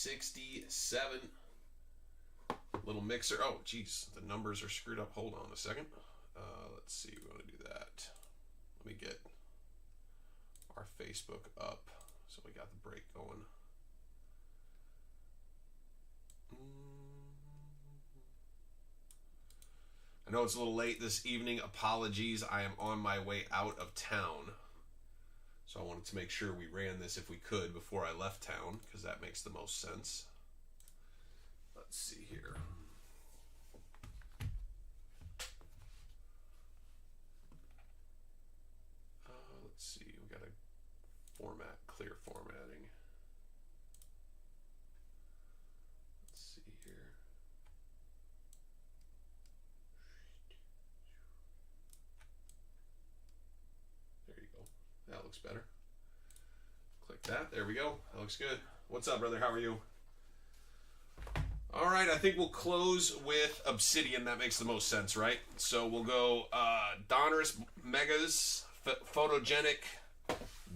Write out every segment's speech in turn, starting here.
67. Little mixer. Oh, geez, the numbers are screwed up. Hold on a second. Let's see. We want to do that. Let me get our Facebook up so we got the break going. I know it's a little late this evening. Apologies. I am on my way out of town. So I wanted to make sure we ran this if we could before I left town, because that makes the most sense. Let's see here. Let's see. We got to format, clear formatting. Let's see here. There you go. That looks better. Click that. There we go. That looks good. What's up, brother? How are you? All right, I think we'll close with Obsidian. That makes the most sense, right? So we'll go Donruss Megas, Photogenic,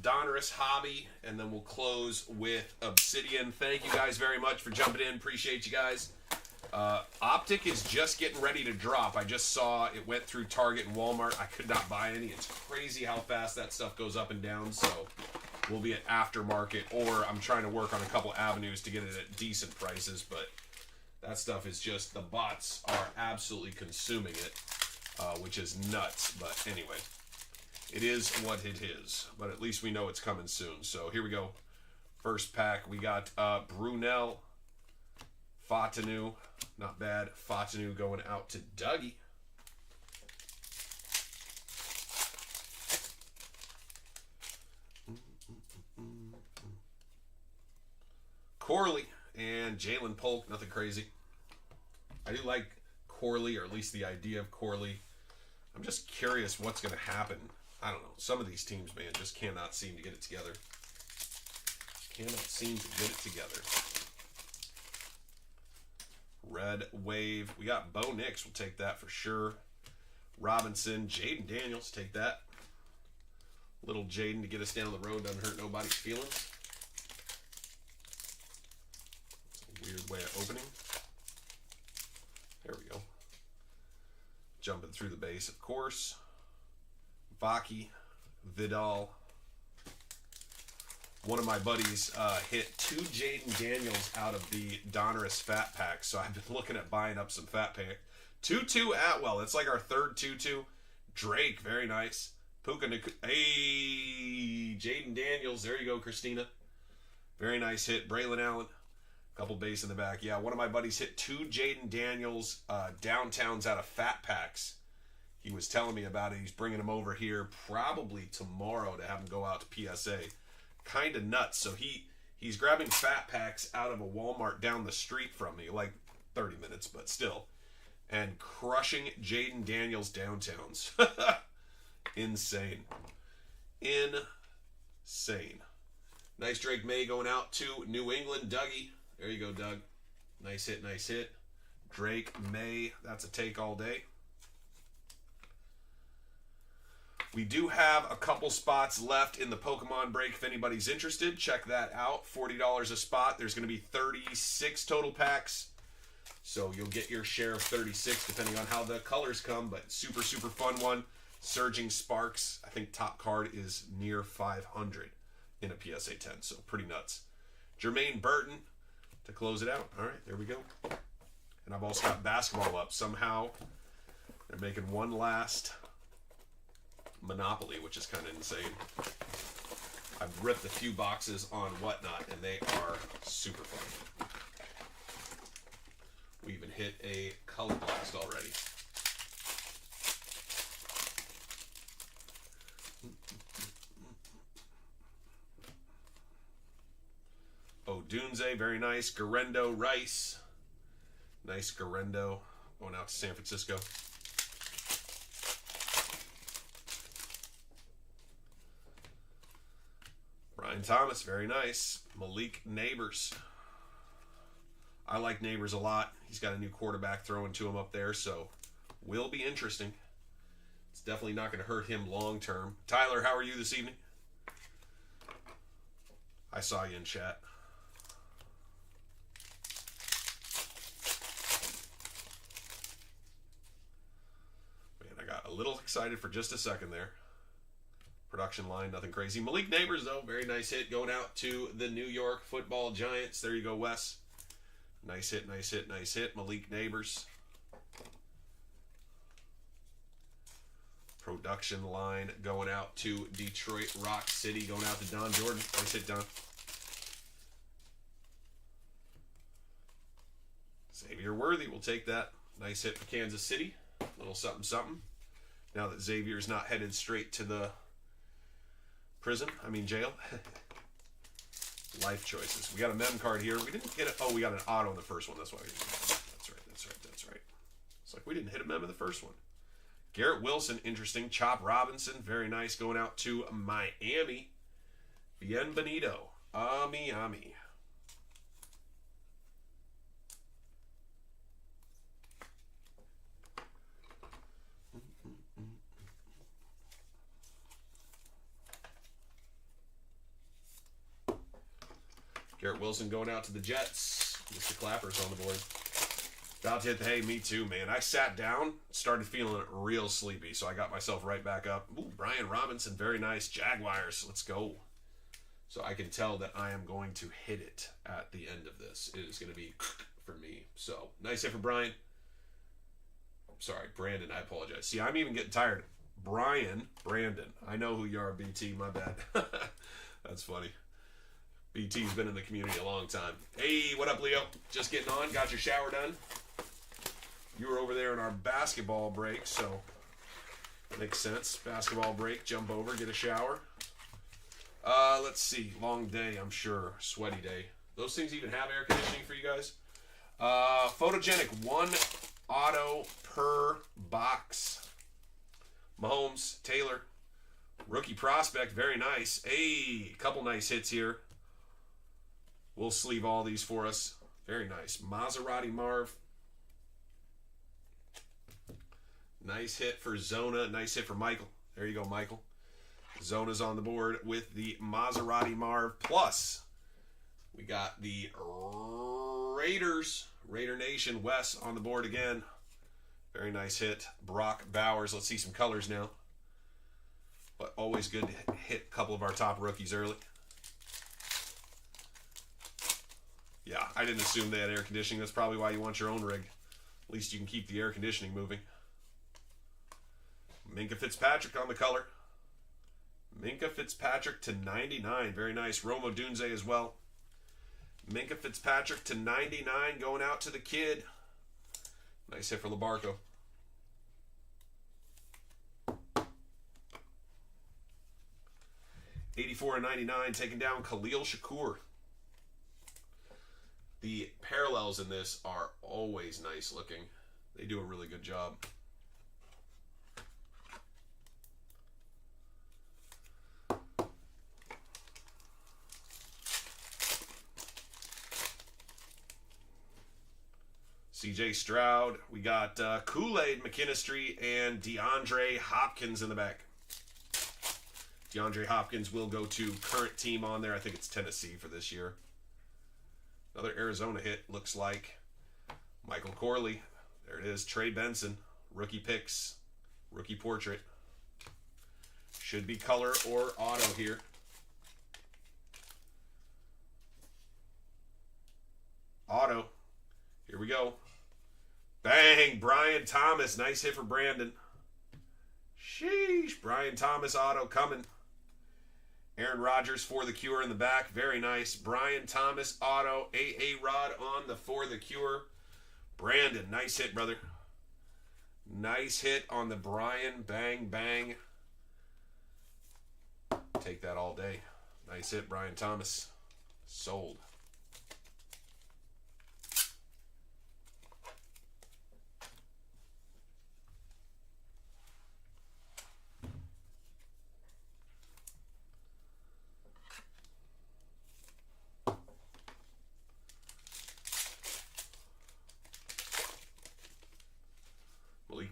Donruss Hobby, and then we'll close with Obsidian. Thank you guys very much for jumping in. Appreciate you guys. Optic is just getting ready to drop. I just saw it went through Target and Walmart. I could not buy any. It's crazy how fast that stuff goes up and down. So we'll be at aftermarket, or I'm trying to work on a couple avenues to get it at decent prices, but that stuff is just, the bots are absolutely consuming it, which is nuts. But anyway, it is what it is. But at least we know it's coming soon. So here we go. First pack, we got Brunel, Fatanu, not bad. Fatanu going out to Dougie. Corley and Jalen Polk, nothing crazy. I do like Corley, or at least the idea of Corley. I'm just curious what's going to happen. I don't know. Some of these teams, man, just cannot seem to get it together. Cannot seem to get it together. Red Wave. We got Bo Nix. We'll take that for sure. Robinson. Jaden Daniels. Take that. Little Jaden to get us down the road. Doesn't hurt nobody's feelings. Weird way of opening. There we go. Jumping through the base, of course. Vaki, Vidal. One of my buddies hit 2 Jaden Daniels out of the Donruss Fat Pack, so I've been looking at buying up some Fat Pack. 2-2 Atwell. It's like our third 2-2. Drake, very nice. Puka, hey, Jaden Daniels. There you go, Christina. Very nice hit. Braylon Allen. Couple base in the back. Yeah, one of my buddies hit 2 Jaden Daniels downtowns out of Fat Packs. He was telling me about it. He's bringing them over here probably tomorrow to have them go out to PSA. Kind of nuts. So he's grabbing Fat Packs out of a Walmart down the street from me, like 30 minutes, but still, and crushing Jaden Daniels downtowns. Insane. Insane. Nice Drake May going out to New England. Dougie. There you go, Doug. Nice hit, nice hit. Drake May. That's a take all day. We do have a couple spots left in the Pokemon break. If anybody's interested, check that out. $40 a spot. There's going to be 36 total packs. So you'll get your share of 36 depending on how the colors come. But super, super fun one. Surging Sparks. I think top card is near 500 in a PSA 10. So pretty nuts. Jermaine Burton to close it out. All right, there we go. And I've also got basketball up. Somehow they're making one last Monopoly, which is kind of insane. I've ripped a few boxes on Whatnot, and they are super fun. We even hit a color blast already. Odunze, very nice. Garendo Rice. Nice Garendo. Going out to San Francisco. Ryan Thomas, very nice. Malik Neighbors. I like Neighbors a lot. He's got a new quarterback throwing to him up there, so will be interesting. It's definitely not going to hurt him long term. Tyler, how are you this evening? I saw you in chat. little excited for just a second there. Production line, nothing crazy. Malik Neighbors, though, very nice hit going out to the New York Football Giants. There you go, Wes. Nice hit, nice hit, nice hit. Malik Neighbors. Production line going out to Detroit Rock City, going out to Don Jordan. Nice hit, Don. Xavier Worthy will take that. Nice hit for Kansas City. Little something, something. Now that Xavier's not headed straight to the jail. Life choices. We got a mem card here. We didn't get it. Oh, we got an auto in the first one. That's why we didn't. That's right. That's right. That's right. It's like we didn't hit a mem in the first one. Garrett Wilson, interesting. Chop Robinson, very nice. Going out to Miami. Bienvenido. Miami. Garrett Wilson going out to the Jets. Mr. Clapper's on the board. About to hit the hay. Me too, man. I sat down, started feeling real sleepy, so I got myself right back up. Ooh, Brian Robinson, very nice. Jaguars, let's go. So I can tell that I am going to hit it at the end of this. It is going to be for me. So, nice hit for Brian. Sorry, Brandon, I apologize. See, I'm even getting tired. Brandon. I know who you are, BT, my bad. That's funny. BT's been in the community a long time. Hey, what up, Leo? Just getting on. Got your shower done. You were over there in our basketball break, so makes sense. Basketball break, jump over, get a shower. Let's see. Long day, I'm sure. Sweaty day. Those things even have air conditioning for you guys? Photogenic, 1 auto per box. Mahomes, Taylor, rookie prospect, very nice. Hey, couple nice hits here. We'll sleeve all these for us. Very nice. Maserati Marv. Nice hit for Zona. Nice hit for Michael. There you go, Michael. Zona's on the board with the Maserati Marv. Plus, we got the Raiders. Raider Nation. Wes on the board again. Very nice hit. Brock Bowers. Let's see some colors now. But always good to hit a couple of our top rookies early. Yeah, I didn't assume they had air conditioning. That's probably why you want your own rig. At least you can keep the air conditioning moving. Minka Fitzpatrick on the color. Minka Fitzpatrick to 99. Very nice. Rome Odunze as well. Minka Fitzpatrick to 99 going out to the kid. Nice hit for LaBarco. $84.99 taking down Khalil Shakur. The parallels in this are always nice looking. They do a really good job. CJ Stroud. We got Kool-Aid McKinstry and DeAndre Hopkins in the back. DeAndre Hopkins will go to current team on there. I think it's Tennessee for this year. Another Arizona hit, looks like. Michael Corley. There it is. Trey Benson. Rookie picks. Rookie portrait. Should be color or auto here. Auto. Here we go. Bang! Brian Thomas. Nice hit for Brandon. Sheesh. Brian Thomas auto coming. Aaron Rodgers for the cure in the back. Very nice. Brian Thomas auto. A-Rod on the for the cure. Brandon, nice hit, brother. Nice hit on the Brian. Bang, bang. Take that all day. Nice hit, Brian Thomas. Sold.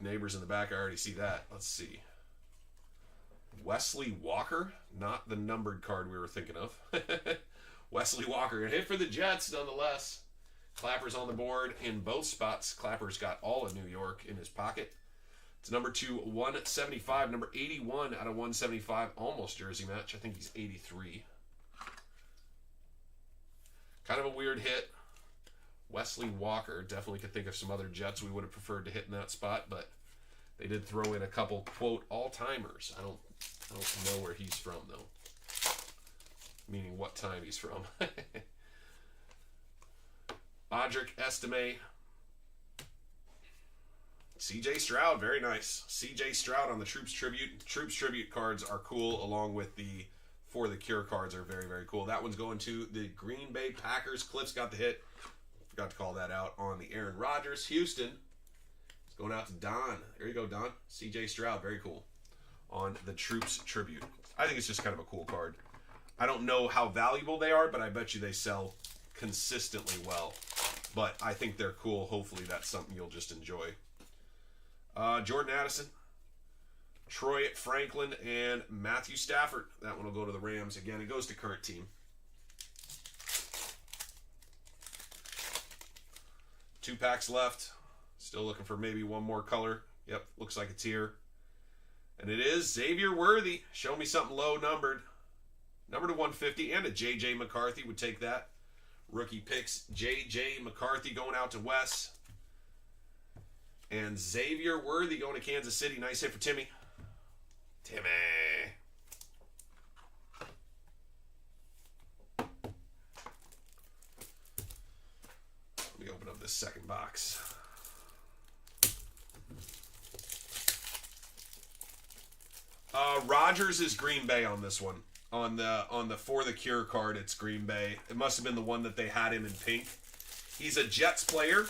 Neighbors in the back, I already see that. Let's see. Wesley Walker, not the numbered card we were thinking of. Wesley Walker, a hit for the Jets nonetheless. Clapper's on the board in both spots. Clapper's got all of New York in his pocket. It's number 2/175, number 81 out of 175, almost jersey match. I think he's 83. Kind of a weird hit. Wesley Walker, definitely could think of some other Jets we would have preferred to hit in that spot, but they did throw in a couple, quote, all-timers. I don't know where he's from, though. Meaning what time he's from. Audric Estime. CJ Stroud, very nice. CJ Stroud on the Troops Tribute. Troops Tribute cards are cool, along with the For the Cure cards are very, very cool. That one's going to the Green Bay Packers. Cliff's got the hit. Forgot to call that out on the Aaron Rodgers. Houston. It's going out to Don. There you go, Don. CJ Stroud, very cool. On the Troops Tribute. I think it's just kind of a cool card. I don't know how valuable they are, but I bet you they sell consistently well. But I think they're cool. Hopefully that's something you'll just enjoy. Jordan Addison, Troy Franklin, and Matthew Stafford. That one will go to the Rams. Again, it goes to current team. 2 packs left. Still looking for maybe one more color. Yep, looks like it's here. And it is Xavier Worthy. Show me something low numbered. Number to 150, and a J.J. McCarthy would take that. Rookie picks. J.J. McCarthy going out to Wes. And Xavier Worthy going to Kansas City. Nice hit for Timmy. Timmy. Let me open up this second box. Rodgers is Green Bay on this one. On the For the Cure card, it's Green Bay. It must have been the one that they had him in pink. He's a Jets player.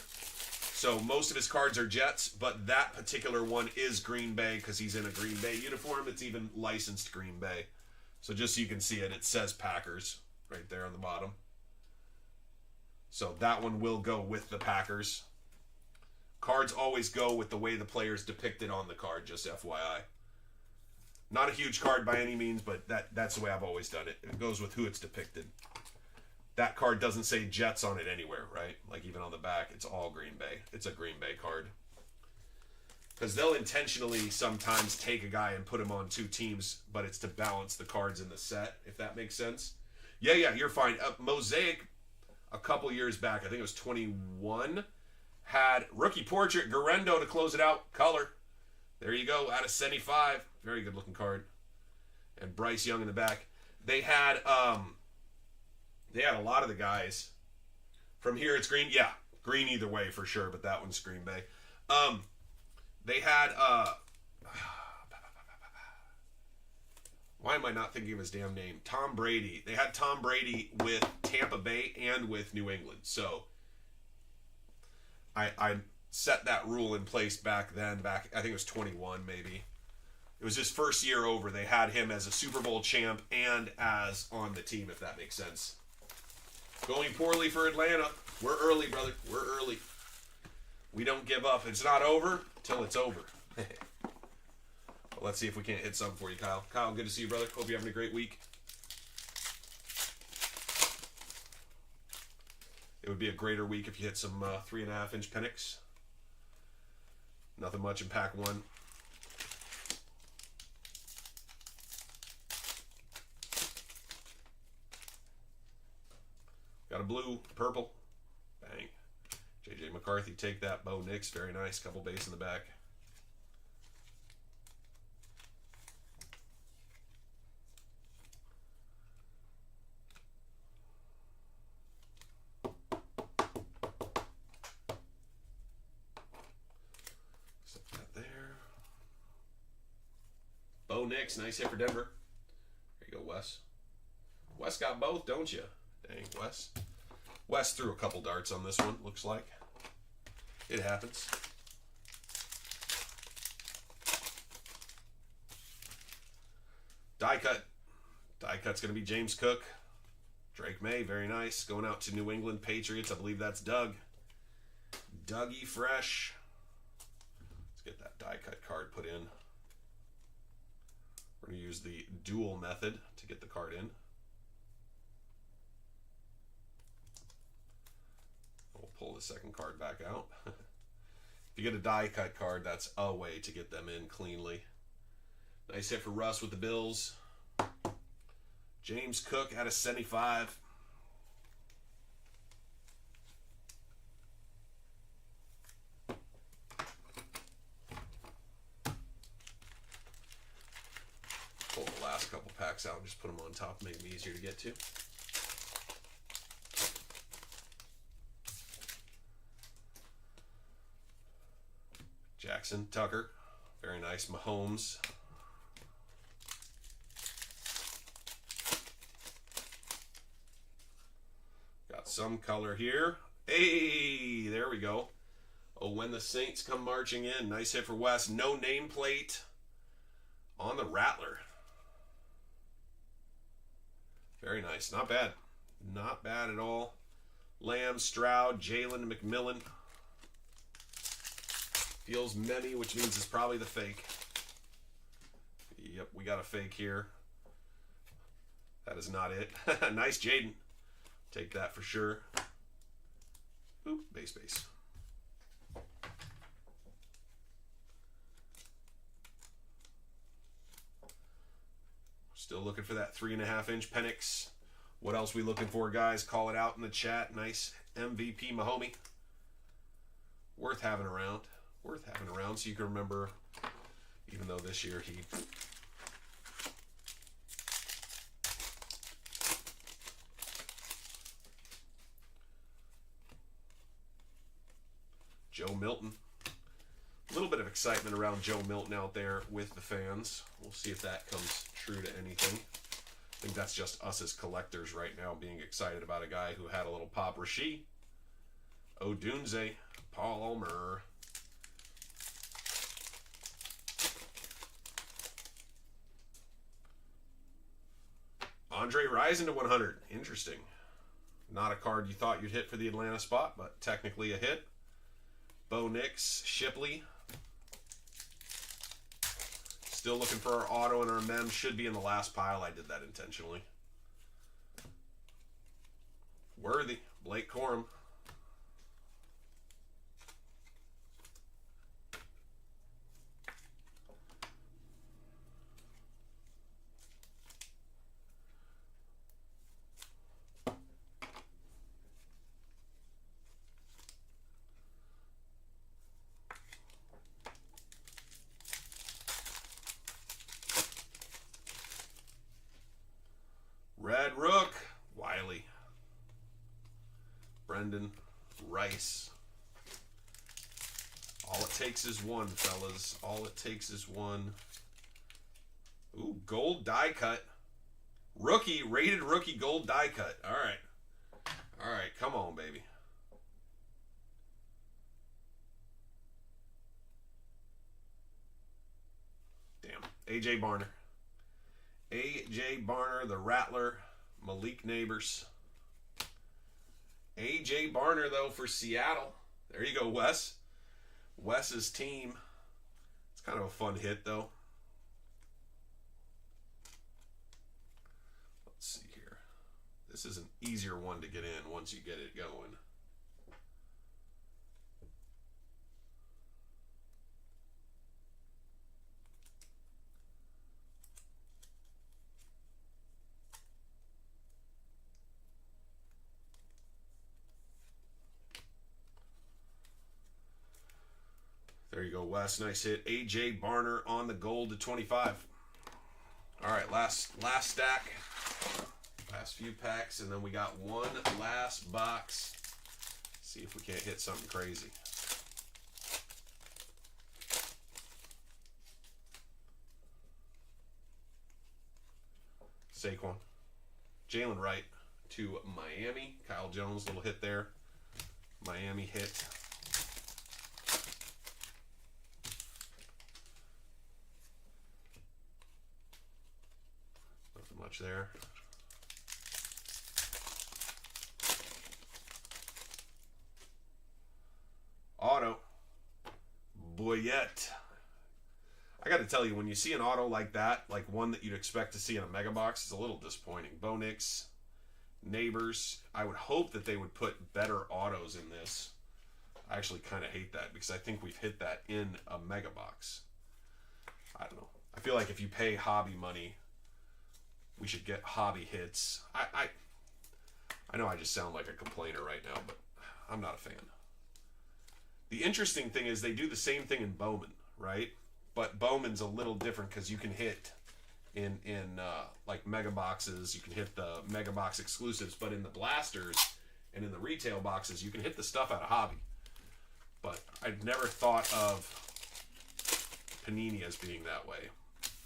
So most of his cards are Jets, but that particular one is Green Bay because he's in a Green Bay uniform. It's even licensed Green Bay. So just so you can see it, it says Packers right there on the bottom. So that one will go with the Packers. Cards always go with the way the player's depicted on the card, just FYI. Not a huge card by any means, but that's the way I've always done it. It goes with who it's depicted. That card doesn't say Jets on it anywhere, right? Like even on the back, it's all Green Bay. It's a Green Bay card. Because they'll intentionally sometimes take a guy and put him on 2 teams, but it's to balance the cards in the set, if that makes sense. Yeah, you're fine. Mosaic, a couple years back, I think it was 21, had rookie portrait, Garendo to close it out, color. There you go, out of 75. Very good looking card. And Bryce Young in the back. They had a lot of the guys. From here it's green. Yeah, green either way for sure, but that one's Green Bay. They had why am I not thinking of his damn name? Tom Brady. They had Tom Brady with Tampa Bay and with New England. So I set that rule in place back then. I think it was 21 maybe. It was his first year over. They had him as a Super Bowl champ and as on the team, if that makes sense. Going poorly for Atlanta. We're early, brother. We're early. We don't give up. It's not over till it's over. Well, let's see if we can't hit something for you, Kyle. Kyle, good to see you, brother. Hope you're having a great week. It would be a greater week if you hit some 3.5-inch Penix. Nothing much in pack 1. Got a blue, purple. Bang. J.J. McCarthy, take that. Bo Nix, very nice. Couple base in the back. Set that there. Bo Nix, nice hit for Denver. There you go, Wes. Wes got both, don't you? Dang, Wes. Wes threw a couple darts on this one, looks like. It happens. Die cut. Die cut's going to be James Cook. Drake May, very nice. Going out to New England Patriots. I believe that's Doug. Dougie Fresh. Let's get that die cut card put in. We're going to use the dual method to get the card in. Pull the second card back out. If you get a die cut card, that's a way to get them in cleanly. Nice hit for Russ with the Bills. James Cook out of 75. Pull the last couple packs out and just put them on top, make them easier to get to. Jackson, Tucker, very nice. Mahomes. Got some color here. Hey, there we go. Oh, when the Saints come marching in. Nice hit for Wes. No nameplate on the Rattler. Very nice. Not bad. Not bad at all. Lamb, Stroud, Jalen, McMillan. Feels many, which means it's probably the fake. Yep, we got a fake here. That is not it. Nice, Jaden. Take that for sure. Oop, base. Still looking for that 3.5-inch Penix. What else we looking for, guys? Call it out in the chat. Nice MVP Mahomie. Worth having around. Worth having around so you can remember, even though this year he... Joe Milton. A little bit of excitement around Joe Milton out there with the fans. We'll see if that comes true to anything. I think that's just us as collectors right now being excited about a guy who had a little pop. Rasheed. Odunze. Palmer. Andre Rison to 100. Interesting. Not a card you thought you'd hit for the Atlanta spot, but technically a hit. Bo Nix, Shipley. Still looking for our auto and our mem. Should be in the last pile. I did that intentionally. Worthy, Blake Corum. Red Rook, Wiley. Brendan Rice. All it takes is one, fellas. All it takes is one. Ooh, gold die cut. Rookie, rated rookie gold die cut. All right. All right, come on, baby. Damn. A.J. Barner. A.J. Barner, the Rattler, Malik Neighbors. A.J. Barner, though, for Seattle. There you go, Wes. Wes's team. It's kind of a fun hit, though. Let's see here. This is an easier one to get in once you get it going. There you go, Wes. Nice hit. A.J. Barner on the gold to 25. All right, last stack. Last few packs, and then we got one last box. See if we can't hit something crazy. Saquon. Jalen Wright to Miami. Kyle Jones, little hit there. Miami hit. Much there. Auto. Boyette. I got to tell you, when you see an auto like that, like one that you'd expect to see in a mega box, it's a little disappointing. Bo Nix, Neighbors. I would hope that they would put better autos in this. I actually kind of hate that because I think we've hit that in a mega box. I don't know. I feel like if you pay hobby money, we should get hobby hits. I know I just sound like a complainer right now, but I'm not a fan. The interesting thing is they do the same thing in Bowman, right? But Bowman's a little different because you can hit in like mega boxes. You can hit the mega box exclusives, but in the blasters and in the retail boxes, you can hit the stuff out of hobby. But I'd never thought of Panini as being that way.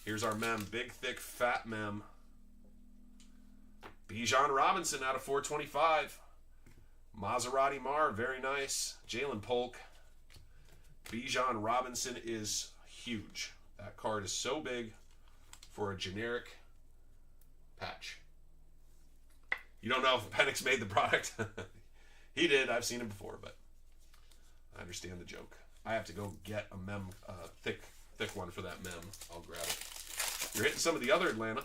Here's our mem, big, thick, fat mem. Bijan Robinson out of 425. Maserati Marv, very nice. Jalen Polk. Bijan Robinson is huge. That card is so big for a generic patch. You don't know if Penix made the product? He did. I've seen him before, but I understand the joke. I have to go get a mem, thick one for that mem. I'll grab it. You're hitting some of the other Atlanta.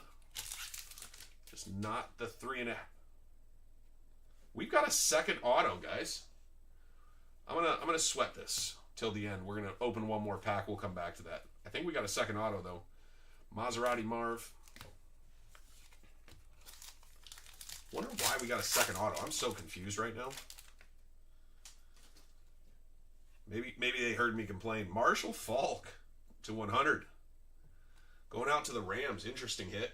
Just not the 3.5. We've got a second auto, guys. I'm gonna sweat this till the end. We're gonna open one more pack. We'll come back to that. I think we got a second auto though. Maserati Marv. Wonder why we got a second auto. I'm so confused right now. Maybe they heard me complain. Marshall Faulk to 100. Going out to the Rams. Interesting hit.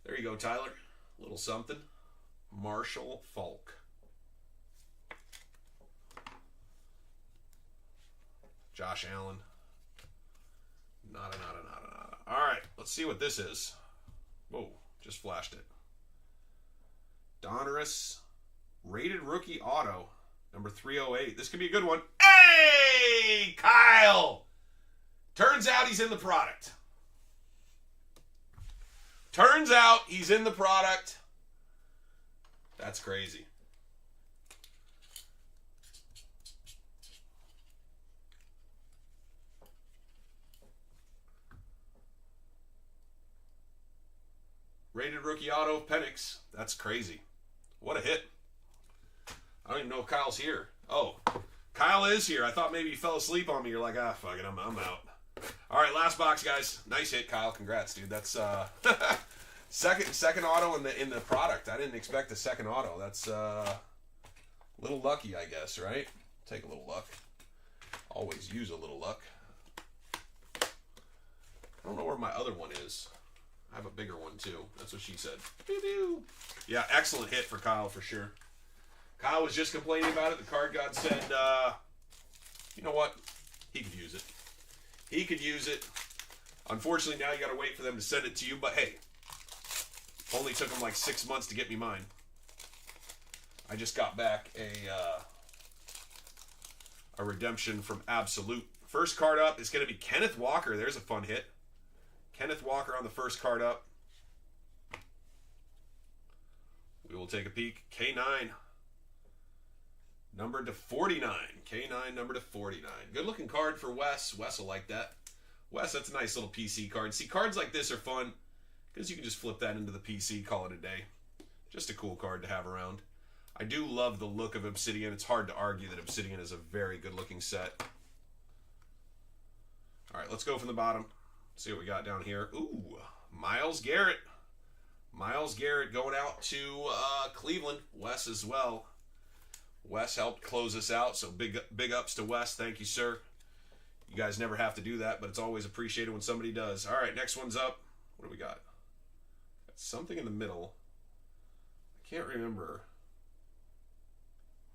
There you go, Tyler. A little something. Marshall Faulk. Josh Allen. Nada. All right, let's see what this is. Whoa, just flashed it. Donruss, rated rookie auto, number 308. This could be a good one. Hey, Kyle! Turns out he's in the product. Turns out he's in the product. That's crazy. Rated rookie auto, Penix. That's crazy. What a hit. I don't even know if Kyle's here. Oh, Kyle is here. I thought maybe he fell asleep on me. You're like, ah, fuck it, I'm out. All right, last box, guys. Nice hit, Kyle. Congrats, dude. That's second auto in the product. I didn't expect a second auto. That's a little lucky, I guess, right? Take a little luck. Always use a little luck. I don't know where my other one is. I have a bigger one, too. That's what she said. Pew-pew. Yeah, excellent hit for Kyle, for sure. Kyle was just complaining about it. The card god said, you know what? He could use it. He could use it. Unfortunately, now you got to wait for them to send it to you. But, hey, only took them like 6 months to get me mine. I just got back a redemption from Absolute. First card up is going to be Kenneth Walker. There's a fun hit. Kenneth Walker on the first card up. We will take a peek. K9. Number to 49. K9 number to 49. Good looking card for Wes. Wes will like that. Wes, that's a nice little PC card. See, cards like this are fun because you can just flip that into the PC, call it a day. Just a cool card to have around. I do love the look of Obsidian. It's hard to argue that Obsidian is a very good looking set. All right, let's go from the bottom. See what we got down here. Ooh, Myles Garrett. Myles Garrett going out to Cleveland. Wes as well. Wes helped close us out, so big ups to Wes. Thank you, sir. You guys never have to do that, but it's always appreciated when somebody does. All right, next one's up. What do we got? Got something in the middle. I can't remember.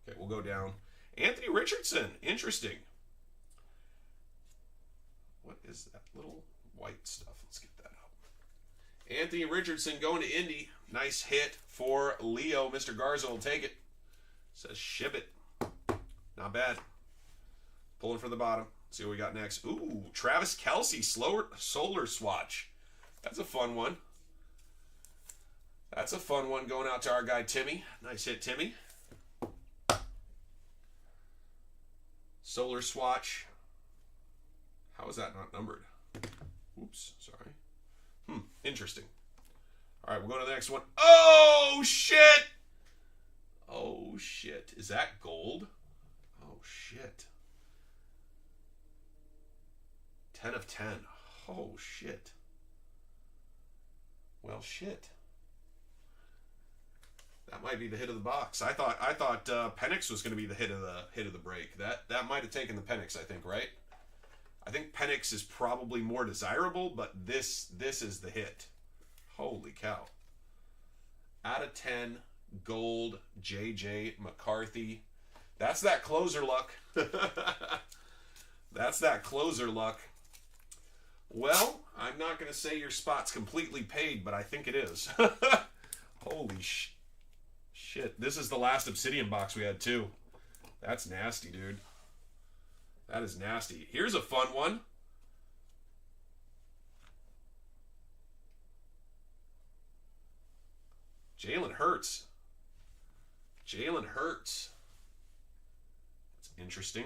Okay, we'll go down. Anthony Richardson. Interesting. What is that little white stuff? Let's get that up. Anthony Richardson going to Indy. Nice hit for Leo. Mr. Garza will take it. Says ship it. Not bad. Pulling from the bottom. See what we got next. Ooh, Travis Kelce, solar swatch. That's a fun one. That's a fun one going out to our guy Timmy. Nice hit, Timmy. Solar swatch. How is that not numbered? Oops, sorry. Interesting. All right, we'll go to the next one. Oh, shit! Oh, shit. Is that gold? Oh, shit. 10 of 10. Oh, shit. Well, shit. That might be the hit of the box. I thought Penix was going to be the hit of the break. That might have taken the Penix, I think, right? I think Penix is probably more desirable, but this is the hit. Holy cow. Out of 10, gold, J.J. McCarthy. That's that closer luck. That's that closer luck. Well, I'm not going to say your spot's completely paid, but I think it is. Holy shit. This is the last Obsidian box we had, too. That's nasty, dude. That is nasty. Here's a fun one. Jalen Hurts. Jalen Hurts. That's interesting.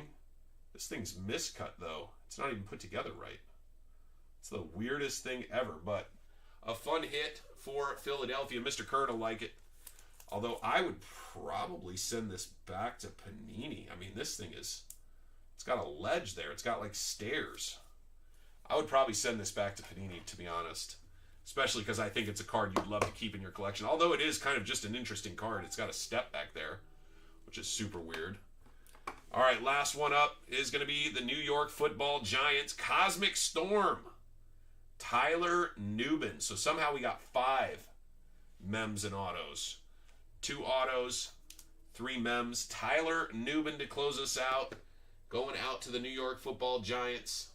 This thing's miscut, though. It's not even put together right. It's the weirdest thing ever, but a fun hit for Philadelphia. Mr. Kern will like it. Although I would probably send this back to Panini. I mean, this thing is... It's got a ledge there. It's got like stairs. I would probably send this back to Panini, to be honest. Especially because I think it's a card you'd love to keep in your collection. Although it is kind of just an interesting card. It's got a step back there, which is super weird. All right, last one up is going to be the New York Football Giants Cosmic Storm. Tyler Nubin. So somehow we got 5 mems and autos. 2 autos, 3 mems. Tyler Nubin to close us out. Going out to the New York Football Giants.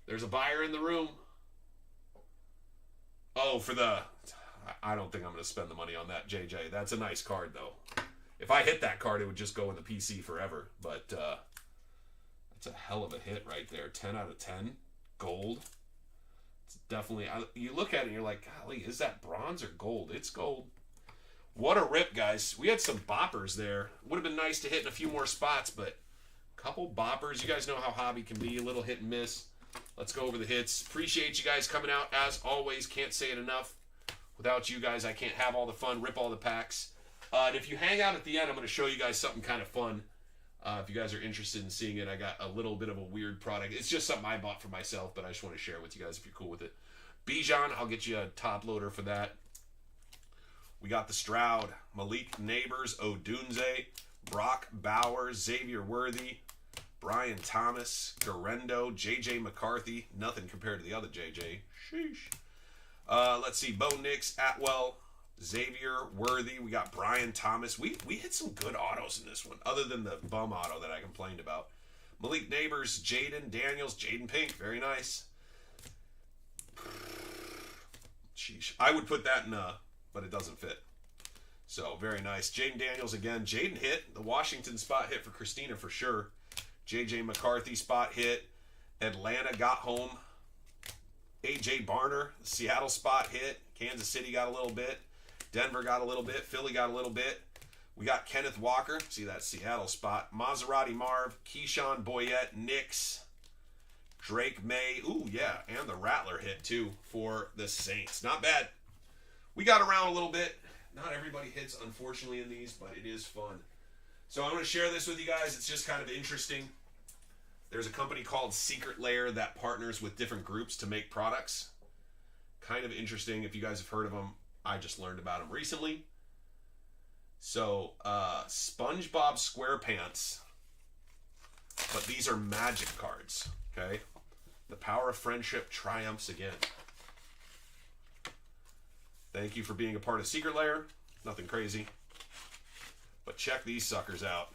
There's a buyer in the room. Oh, for the... I don't think I'm going to spend the money on that, JJ. That's a nice card, though. If I hit that card, it would just go in the PC forever. But that's a hell of a hit right there. 10 out of 10. Gold. It's definitely... You look at it and you're like, golly, is that bronze or gold? It's gold. What a rip, guys. We had some boppers there. Would have been nice to hit in a few more spots, but a couple boppers. You guys know how hobby can be. A little hit and miss. Let's go over the hits. Appreciate you guys coming out. As always, can't say it enough. Without you guys, I can't have all the fun, rip all the packs. And if you hang out at the end, I'm going to show you guys something kind of fun. If you guys are interested in seeing it, I got a little bit of a weird product. It's just something I bought for myself, but I just want to share it with you guys if you're cool with it. Bijan, I'll get you a top loader for that. We got the Stroud, Malik Neighbors, Odunze, Brock Bowers, Xavier Worthy, Brian Thomas, Garendo, J.J. McCarthy. Nothing compared to the other J.J. Sheesh. Let's see. Bo Nix, Atwell, Xavier Worthy. We got Brian Thomas. We hit some good autos in this one, other than the bum auto that I complained about. Malik Neighbors, Jaden Daniels, Jaden Pink. Very nice. Sheesh. I would put that in a... but it doesn't fit. So, very nice. Jaden Daniels again. Jaden hit. The Washington spot hit for Christina for sure. J.J. McCarthy spot hit. Atlanta got home. A.J. Barner, the Seattle spot hit. Kansas City got a little bit. Denver got a little bit. Philly got a little bit. We got Kenneth Walker. See that Seattle spot. Maserati Marv. Keyshawn Boyette. Knicks. Drake May. Ooh, yeah. And the Rattler hit, too, for the Saints. Not bad. We got around a little bit. Not everybody hits, unfortunately, in these, but it is fun. So I'm going to share this with you guys. It's just kind of interesting. There's a company called Secret Lair that partners with different groups to make products. Kind of interesting. If you guys have heard of them, I just learned about them recently. So, SpongeBob SquarePants. But these are magic cards, okay? The power of friendship triumphs again. Thank you for being a part of Secret Lair. Nothing crazy. But check these suckers out.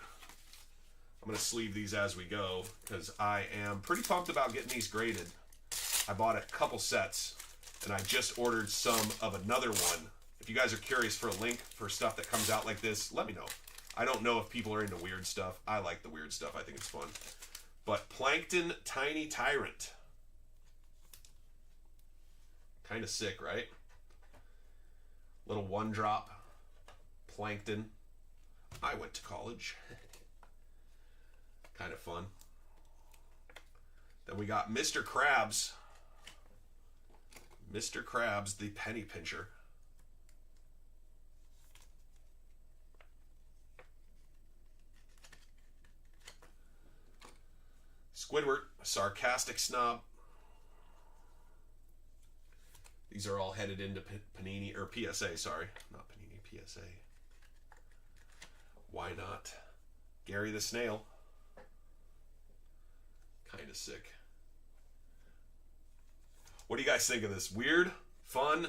I'm going to sleeve these as we go because I am pretty pumped about getting these graded. I bought a couple sets and I just ordered some of another one. If you guys are curious for a link for stuff that comes out like this, let me know. I don't know if people are into weird stuff. I like the weird stuff. I think it's fun. But Plankton Tiny Tyrant. Kind of sick, right? Little one drop. Plankton. I went to college. Kind of fun. Then we got Mr. Krabs. Mr. Krabs, the penny pincher. Plastic Snob. These are all headed into Panini, or PSA, sorry. Not Panini, PSA. Why not? Gary the Snail. Kind of sick. What do you guys think of this? Weird? Fun?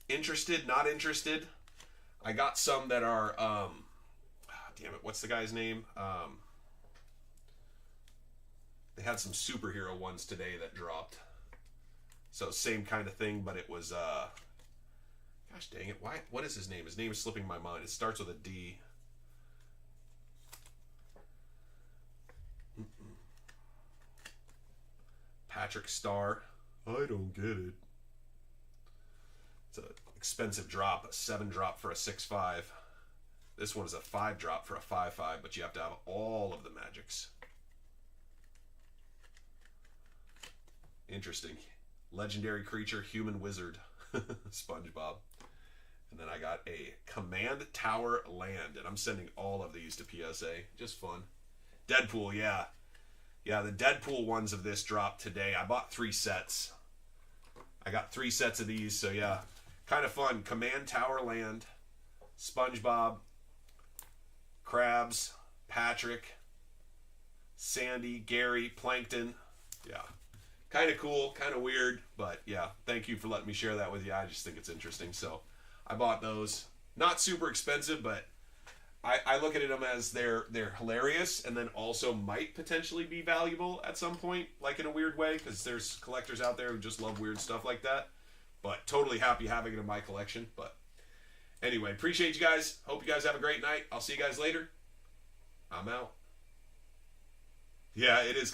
Interested? Not interested? I got some that are, damn it, what's the guy's name? They had some superhero ones today that dropped. So same kind of thing, but it was, gosh dang it, why? What is his name? His name is slipping my mind. It starts with a D. Patrick Starr. I don't get it. It's an expensive drop, a 7 drop for a 6.5. This one is a 5 drop for a 5.5, but you have to have all of the magics. Interesting. Legendary creature, human wizard, SpongeBob. And then I got a Command Tower Land, and I'm sending all of these to PSA. Just fun. Deadpool, yeah. Yeah, the Deadpool ones of this dropped today. I bought 3 sets. I got 3 sets of these, so yeah. Kind of fun. Command Tower Land, SpongeBob, Krabs, Patrick, Sandy, Gary, Plankton. Yeah. Kind of cool, kind of weird, but yeah, thank you for letting me share that with you. I just think it's interesting. So I bought those. Not super expensive, but I look at them as they're hilarious, and then also might potentially be valuable at some point, like in a weird way, because there's collectors out there who just love weird stuff like that. But totally happy having it in my collection. But anyway, appreciate you guys. Hope you guys have a great night. I'll see you guys later. I'm out. Yeah, it is.